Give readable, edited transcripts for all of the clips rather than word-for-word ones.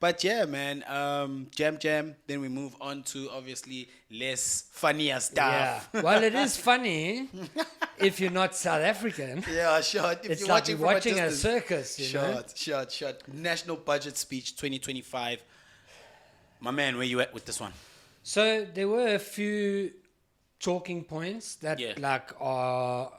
But yeah, man, jam. Then we move on to obviously less funnier Yeah. stuff. Well, it is funny if you're not South African. Yeah, short. If It's you're like watching you're from watching a a distance. circus, you know. Short. National Budget Speech 2025. My man, where you at with this one? So there were a few talking points that Yeah. are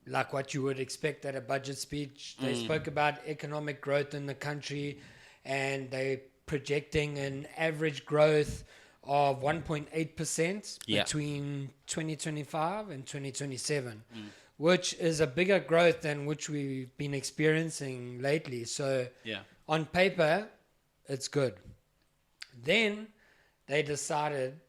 like what you would expect at a budget speech. They spoke about economic growth in the country, and they projecting an average growth of 1.8% Yeah. between 2025 and 2027, which is a bigger growth than which we've been experiencing lately. So Yeah. on paper, it's good. Then they decided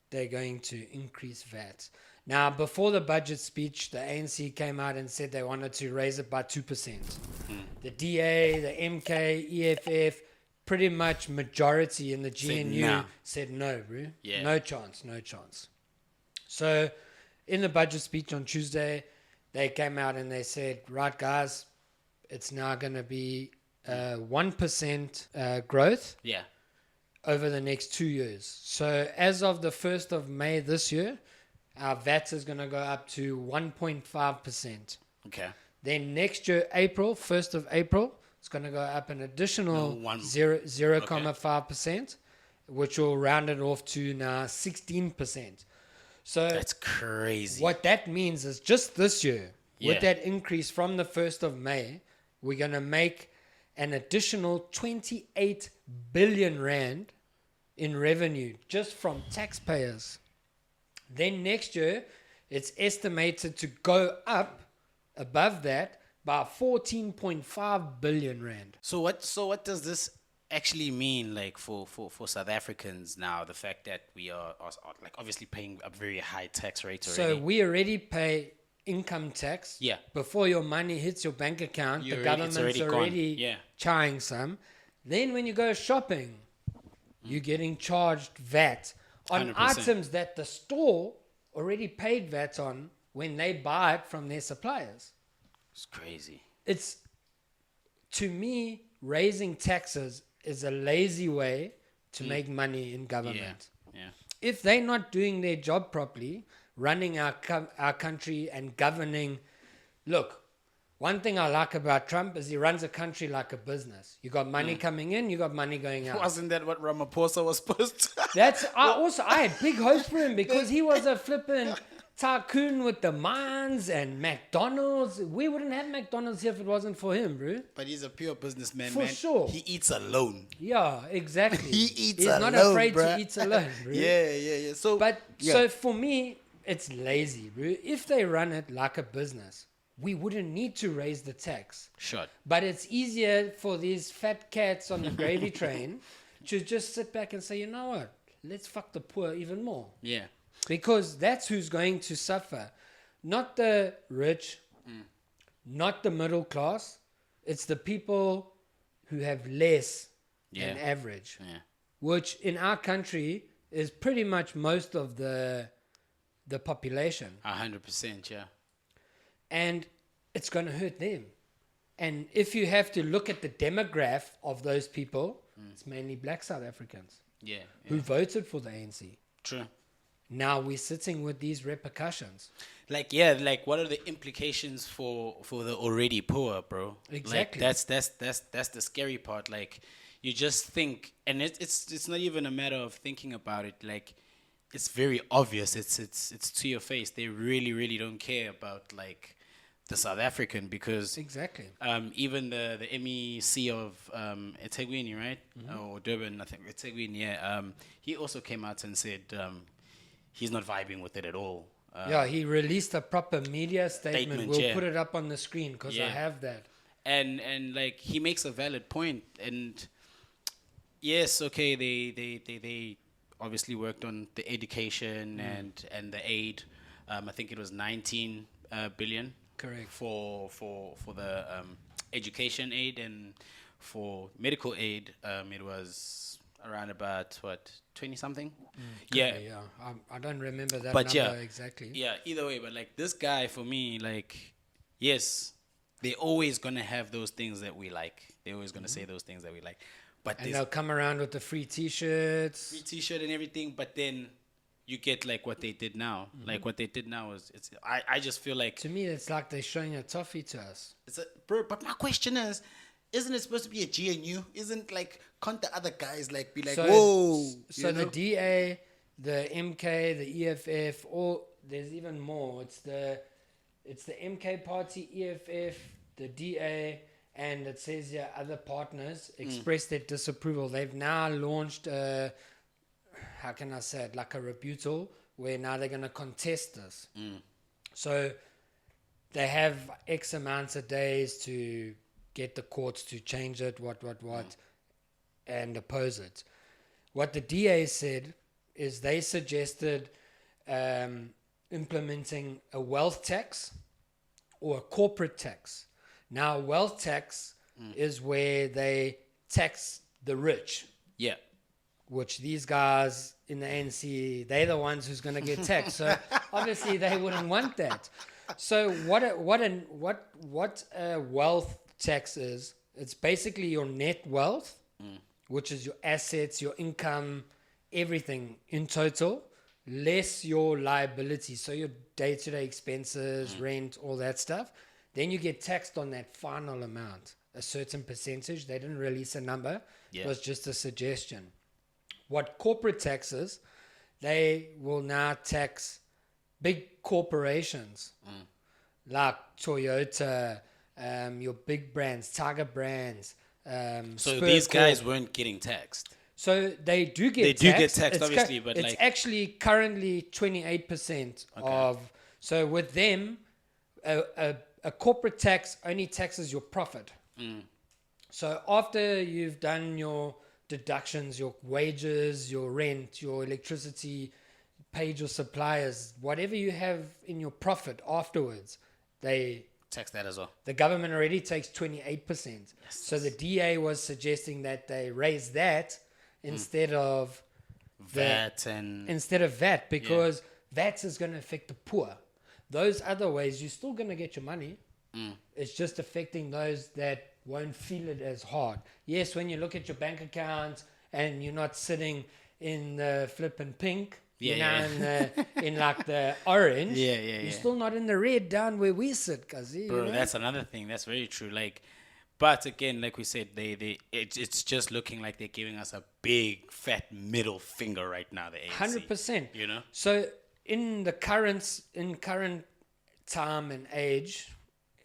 they're going to increase VAT. Now, before the budget speech, the ANC came out and said they wanted to raise it by 2%. The DA, the MK, EFF, pretty much majority in the GNU said no, bro. Yeah. No chance. So in the budget speech on Tuesday, they came out and they said, right, guys, it's now going to be 1% growth Yeah. over the next 2 years. So as of the 1st of May this year, our VAT is going to go up to 1.5%. Okay. Then next year, April, 1st of April, it's going to go up an additional 0.5%, which will round it off to now 16%. So That's crazy. what that means is just this year, Yeah. with that increase from the 1st of May, we're going to make an additional 28 billion rand in revenue just from taxpayers. Then next year, it's estimated to go up above that by 14.5 billion rand. So what does this actually mean, like for South Africans now? The fact that we are like obviously paying a very high tax rate already. So we already pay income tax. Yeah. Before your money hits your bank account, the It's government's already already gone. Yeah. charging some. Then when you go shopping, you're getting charged VAT on 100%. items that the store already paid VAT on when they buy it from their suppliers. It's crazy. It's, to me, raising taxes is a lazy way to make money in government. Yeah. If they're not doing their job properly, running our country and governing, look, one thing I like about Trump is he runs a country like a business. You got money coming in, you got money going out. Wasn't that what Ramaphosa was supposed to? I had big hopes for him because he was a flippin' tycoon with the mines and McDonald's. We wouldn't have McDonald's here if it wasn't for him, bro. But he's a pure businessman, For man. sure. He eats alone. Yeah, exactly. He eats He's not alone, afraid bruh. to eat alone, bro. Yeah. So, So for me, it's lazy, bro. If they run it like a business, we wouldn't need to raise the tax. Shut. But it's easier for these fat cats on the gravy train to just sit back and say, you know what? Let's fuck the poor even more. Yeah. Because that's who's going to suffer. Not the rich, not the middle class. It's the people who have less than average. Yeah. Which in our country is pretty much most of the population. 100%, yeah. And it's going to hurt them. And if you have to look at the demograph of those people, it's mainly black South Africans Yeah. who voted for the ANC. True. Now we're sitting with these repercussions. Like what are the implications for the already poor, bro? Exactly. Like that's the scary part. Like you just think, and it's not even a matter of thinking about it. Like it's very obvious. It's to your face. They really don't care about like the South African because Exactly. even the MEC of eThekwini, right? Or Durban, I think eThekwini. Yeah. He also came out and said he's not vibing with it at all. Yeah, he released a proper media statement. We'll yeah. put it up on the screen because I Yeah. have that. And like he makes a valid point. And yes, okay, they obviously worked on the education and the aid. I think it was 19 billion. Correct. For the education aid, and for medical aid, it was around about 20 something. Yeah. Yeah. I don't remember that But number yeah, exactly. Yeah, either way, but like this guy for me, like, yes, they're always gonna have those things that we like. They're always gonna say those things that we like. but And there's they'll come around with the free T-shirts. free T-shirt and everything. But then you get like what they did now. Like what they did now is it's. I just feel like To me, it's like they're showing a toffee to us. it's a bro. But my question is, isn't it supposed to be a GNU? Isn't like can't the other guys like be like, whoa? So the DA, the MK, the EFF, all there's even more. It's the MK party, EFF, the DA, and it says here other partners expressed their disapproval. They've now launched how can I say it, like a rebuttal where now they're going to contest this. So they have X amounts of days to get the courts to change it, what, and oppose it. What the DA said is they suggested implementing a wealth tax or a corporate tax. Now, wealth tax is where they tax the rich. Yeah. Which these guys in the ANC, they're the ones who's going to get taxed. So obviously they wouldn't want that. So what a wealth tax is, it's basically your net wealth, which is your assets, your income, everything in total, less your liability. So your day-to-day expenses, rent, all that stuff. Then you get taxed on that final amount, a certain percentage. They didn't release a number. Yeah. It was just a suggestion. What corporate taxes, they will now tax big corporations like Toyota, your big brands, Tiger Brands. So Spur these Corp. guys weren't getting taxed. So they do get They taxed. do get taxed, It's obviously, but it's like actually currently 28% of. So with them, a corporate tax only taxes your profit. So after you've done your deductions, your wages, your rent, your electricity, paid your suppliers, whatever you have in your profit afterwards, they tax that as well. the government already takes 28%. So the DA was suggesting that they raise that instead of VAT and instead of VAT, because VAT is going to affect the poor. Those other ways, you're still going to get your money. It's just affecting those that won't feel it as hard. Yes, when you look at your bank account and you're not sitting in the flippin' pink, in like the orange, you're still not in the red down where we sit, cuz bro, that's another thing. That's very true. Like, but again, like we said, it's just looking like they're giving us a big fat middle finger right now. The ANC, 100%. you know. So in current time and age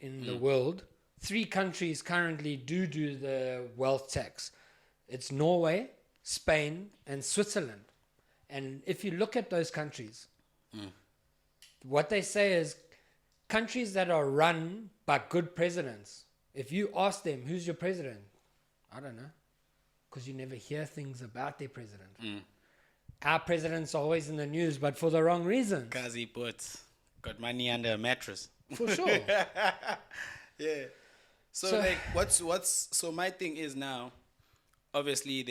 in the world, 3 countries currently do the wealth tax. It's Norway, Spain, and Switzerland. And if you look at those countries, what they say is countries that are run by good presidents. If you ask them, who's your president? I don't know. Because you never hear things about their president. Our president's always in the news, but for the wrong reasons. Because he got money under a mattress. For sure. Yeah. So like, so my thing is now, obviously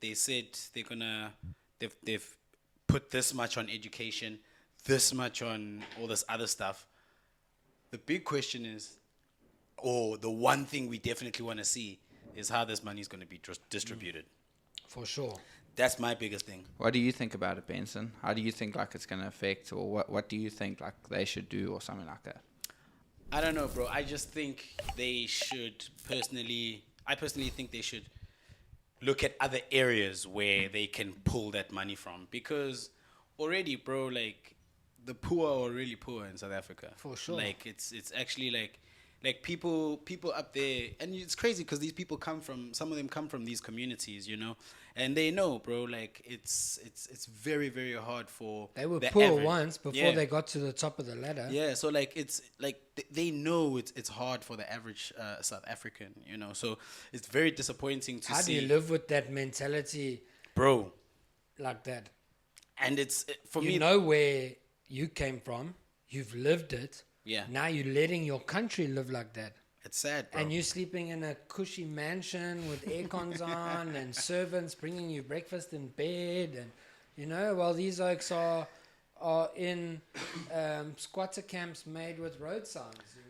they said they've put this much on education, this much on all this other stuff. The big question is, or the one thing we definitely want to see is how this money is going to be distributed. For sure. That's my biggest thing. What do you think about it, Benson? How do you think like it's going to affect, or what do you think like they should do, or something like that? I don't know, bro. I just think they should I personally think they should look at other areas where they can pull that money from, because already, bro, like the poor are really poor in South Africa. For sure. Like it's actually like people up there, and it's crazy because these people some of them come from these communities, you know, and they know, bro, like it's very, very hard for They were the poor average. once before they got to the top of the ladder. Yeah, so like it's like they know it's hard for the average South African, you know. So it's very disappointing to How see. do you live with that mentality, bro? like that? And it's for You me. know where you came from. You've lived it. Yeah, Now you're letting your country live like that. it's sad, bro. And you're sleeping in a cushy mansion with aircons on and servants bringing you breakfast in bed. And, you know, while these oaks are in squatter camps made with road signs, you